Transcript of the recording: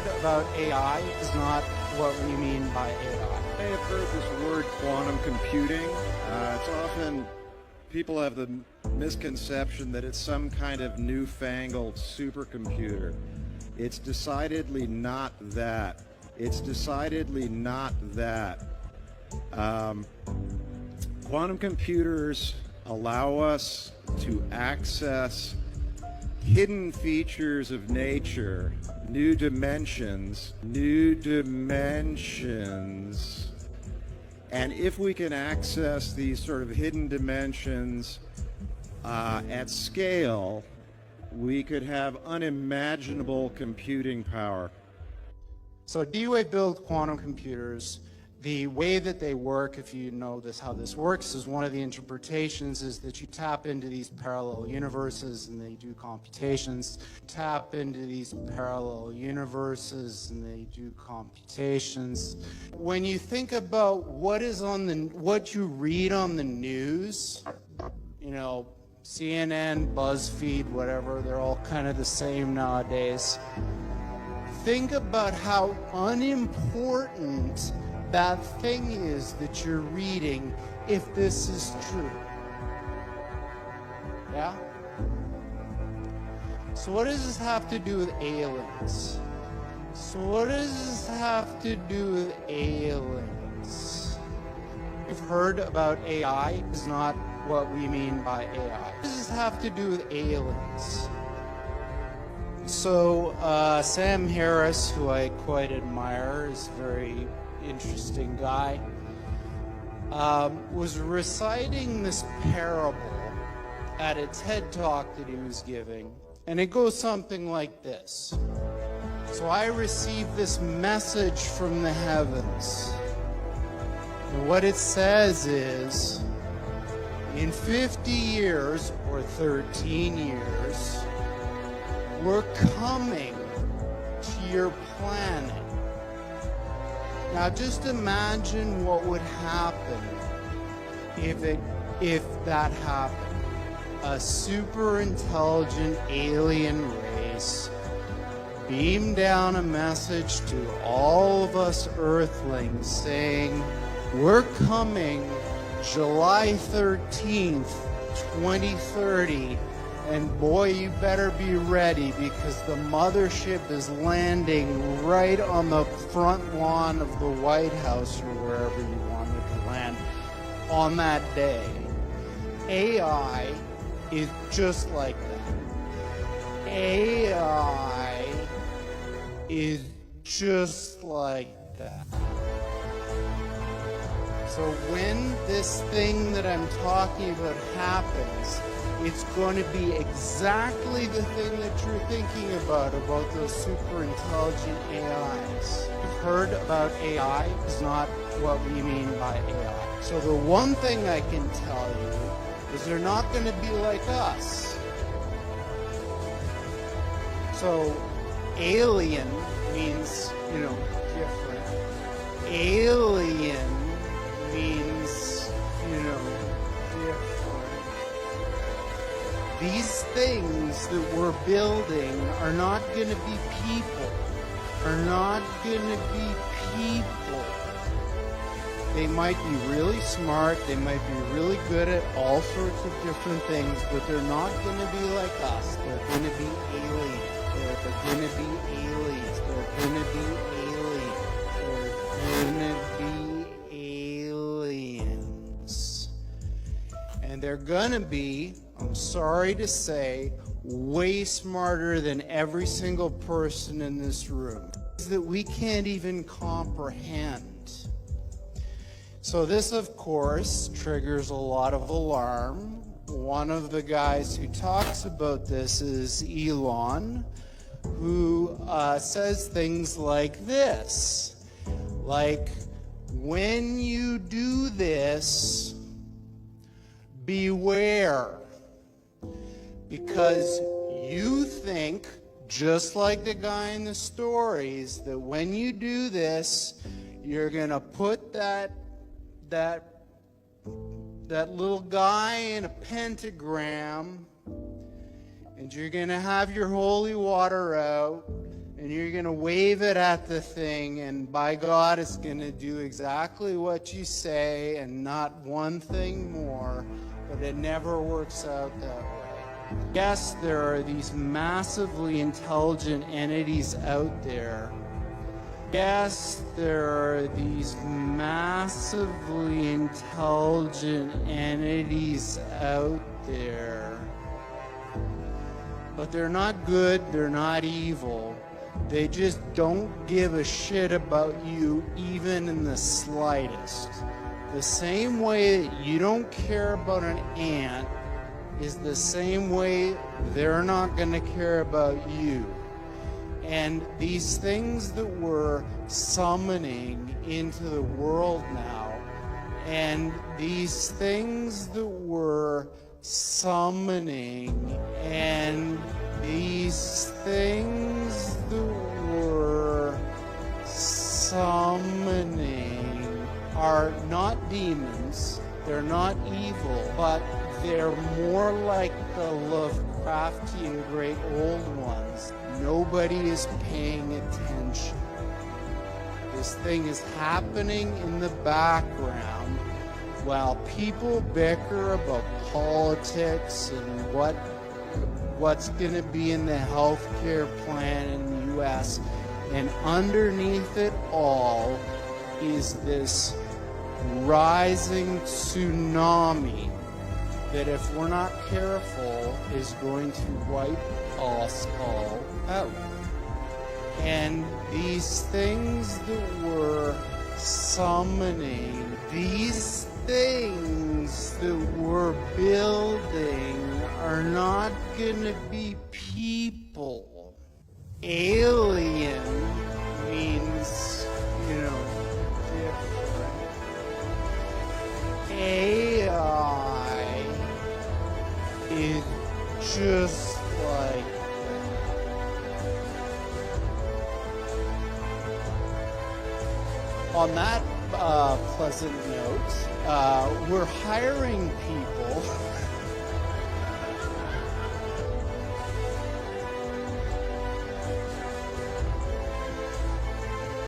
heard about AI is not what we mean by AI. I have heard this word quantum computing. It's often, people have the misconception that it's some kind of newfangled supercomputer. It's decidedly not that. It's decidedly not that. Quantum computers allow us to access hidden features of nature, new dimensions, and if we can access these sort of hidden dimensions at scale, we could have unimaginable computing power. So DWAVE built quantum computers. The way that they work, if you know this, how this works, is one of the interpretations is that you tap into these parallel universes and they do computations. Tap into these parallel universes and they do computations. When you think about what you read on the news, you know, CNN, BuzzFeed, whatever, they're all kind of the same nowadays. Think about how unimportant that thing is that you're reading if this is true. Yeah? So what does this have to do with aliens? You've heard about AI is not what we mean by AI. What does this have to do with aliens? So Sam Harris, who I quite admire, is a very interesting guy, was reciting this parable at a TED Talk that he was giving, and it goes something like this. So I received this message from the heavens, and what it says is, in 50 years, or 13 years, we're coming to your planet. Now just imagine what would happen if that happened. A super intelligent alien race beamed down a message to all of us Earthlings saying, we're coming July 13th, 2030, and boy, you better be ready because the mothership is landing right on the front lawn of the White House or wherever you wanted to land on that day. AI is just like that. AI is just like that. So when this thing that I'm talking about happens, it's going to be exactly the thing that you're thinking about those super intelligent AIs. You've heard about AI is not what we mean by AI. So the one thing I can tell you is they're not going to be like us. So alien means, you know, different. Alien means, you know, different. These things that we're building are not going to be people. They might be really smart, they might be really good at all sorts of different things, but they're not going to be like us. They're going to be aliens. They're going to be aliens. They're going to be aliens. They're going to be aliens. And they're going to be, I'm sorry to say, way smarter than every single person in this room that we can't even comprehend. So this, of course, triggers a lot of alarm. One of the guys who talks about this is Elon, who says things like this, like, when you do this, beware, because you think, just like the guy in the stories, that when you do this, you're gonna put that little guy in a pentagram, and you're gonna have your holy water out, and you're going to wave it at the thing, and by God, it's going to do exactly what you say and not one thing more, but it never works out that way. Yes, there are these massively intelligent entities out there. Yes, there are these massively intelligent entities out there. But they're not good, they're not evil. They just don't give a shit about you even in the slightest. The same way that you don't care about an ant is the same way they're not going to care about you. And these things that we're summoning into the world now, and these things that we're summoning, and these things that we're summoning are not demons, they're not evil, but they're more like the Lovecraftian great old ones. Nobody is paying attention. This thing is happening in the background while people bicker about politics and what's going to be in the healthcare plan in the U.S. And underneath it all is this rising tsunami that, if we're not careful, is going to wipe us all out. And these things that we're summoning, these things that we're building, are not gonna be people. Alien means, different. AI is just like on that pleasant note, we're hiring people